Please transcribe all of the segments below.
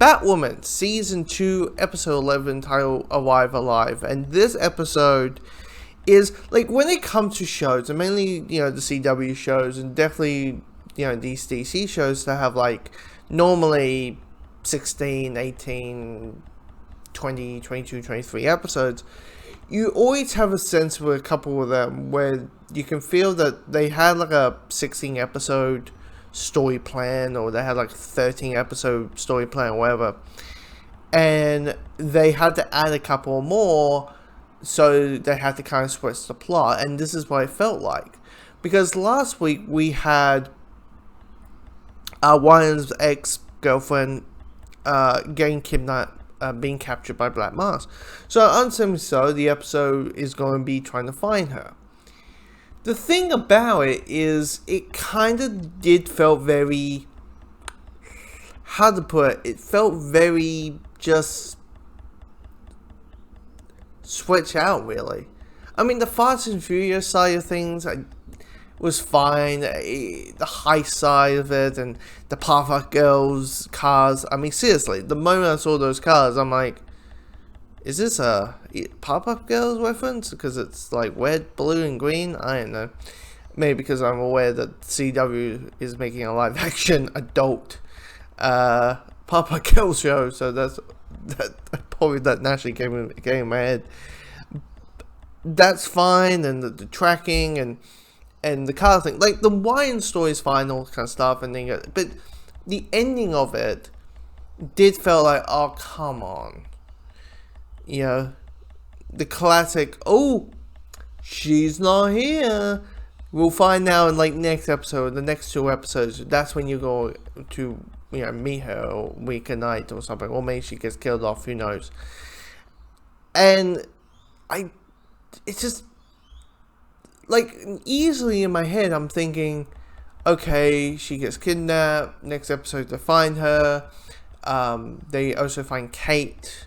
Batwoman, Season 2, Episode 11, titled Alive Alive. And this episode is, like, when it comes to shows, and mainly, the CW shows, and definitely, these DC shows that have, like, normally 16, 18, 20, 22, 23 episodes, you always have a sense with a couple of them where you can feel that they had, like, a 16 episode story plan, or they had like 13 episode story plan or whatever, and they had to add a couple more, so they had to kind of switch the plot. And this is what it felt like, because last week we had Ryan's ex-girlfriend getting kidnapped, being captured by Black Mask. So understandably so, the episode is going to be trying to find her. The thing about it is, it kind of did felt very, how to put it felt very just switch out, really. I mean, the Fast and Furious side of things was fine. The heist side of it, and the Powerpuff Girls cars. I mean, seriously, the moment I saw those cars, I'm like, is this a Powerpuff Girls reference? Because it's like red, blue, and green? I don't know. Maybe because I'm aware that CW is making a live-action adult Powerpuff Girls show, so that probably that naturally came in my head. That's fine, and the tracking and the car thing, like the wine story is fine, all kind of stuff, and then but the ending of it did feel like, oh, come on. The classic, oh, she's not here. We'll find out in, like, next episode, the next 2 episodes. That's when you go to, meet her, or reunite, or something. Or maybe she gets killed off, who knows. And it's just, like, easily in my head, I'm thinking, okay, she gets kidnapped, next episode to find her. They also find Kate.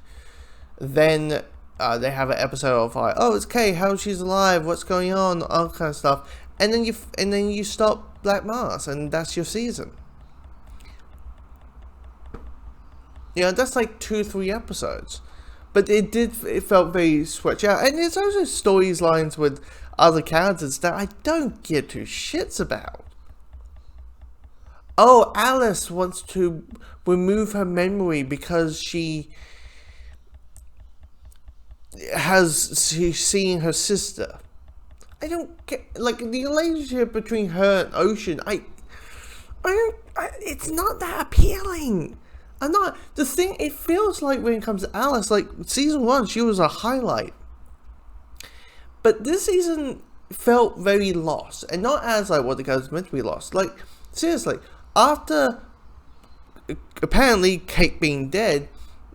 Then they have an episode of like, oh, it's Kate, how she's alive, what's going on, all kind of stuff, and then you stop Black Mask, and that's your season. That's like 2-3 episodes, but it felt very switched out, and there's also storylines with other characters that I don't give two shits about. Oh, Alice wants to remove her memory because she's seeing her sister. I don't get, like, the relationship between her and Ocean. It's not that appealing. It feels like when it comes to Alice, like, season 1, she was a highlight. But this season felt very lost, and not as, like, what the guy's meant to be lost. Like, seriously, after apparently Kate being dead,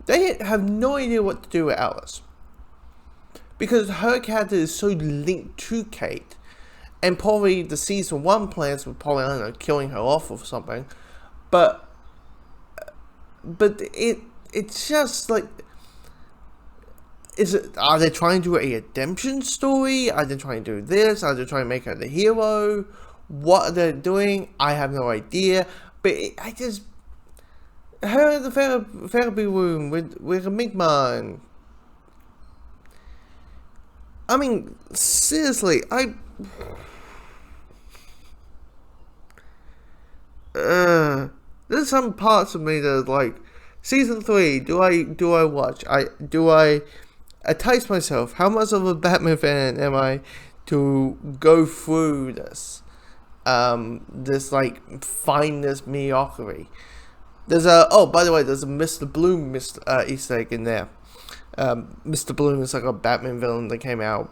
they have no idea what to do with Alice. Because her character is so linked to Kate, and probably the season 1 plans were probably, I don't know, killing her off or something. But it's just like, are they trying to do a redemption story? Are they trying to do this? Are they trying to make her the hero? What are they doing? I have no idea. But her in the therapy room with a Migman. I mean, seriously, there's some parts of me that, like, season 3, do I watch? Do I entice myself? How much of a Batman fan am I to go through this? This, like, find this mediocrity. By the way, there's a Mr. Bloom Easter egg in there. Mr. Bloom is like a Batman villain that came out,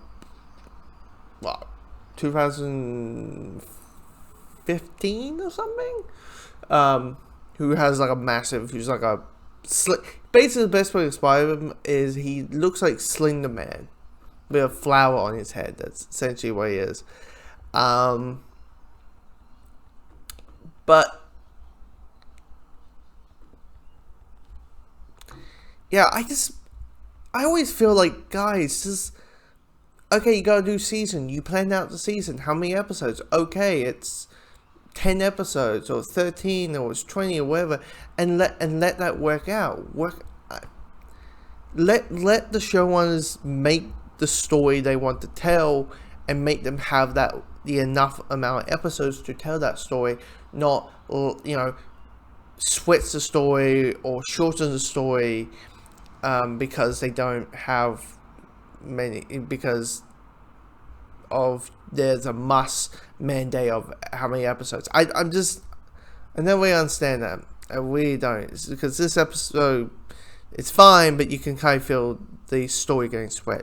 2015 or something? Who has like a massive, who's like a basically the best way to describe him is he looks like Slender Man with a flower on his head. That's essentially what he is. But yeah, I always feel like, guys, just, okay, you gotta do season. You planned out the season. How many episodes? Okay, it's 10 episodes or 13 or it's 20 or whatever, and let that work out. Let the showrunners make the story they want to tell, and make them have the enough amount of episodes to tell that story, not switch the story or shorten the story because they don't have many, because of there's a must mandate of how many episodes. I never really understand that. I really don't. It's because this episode, it's fine, but you can kind of feel the story getting swept.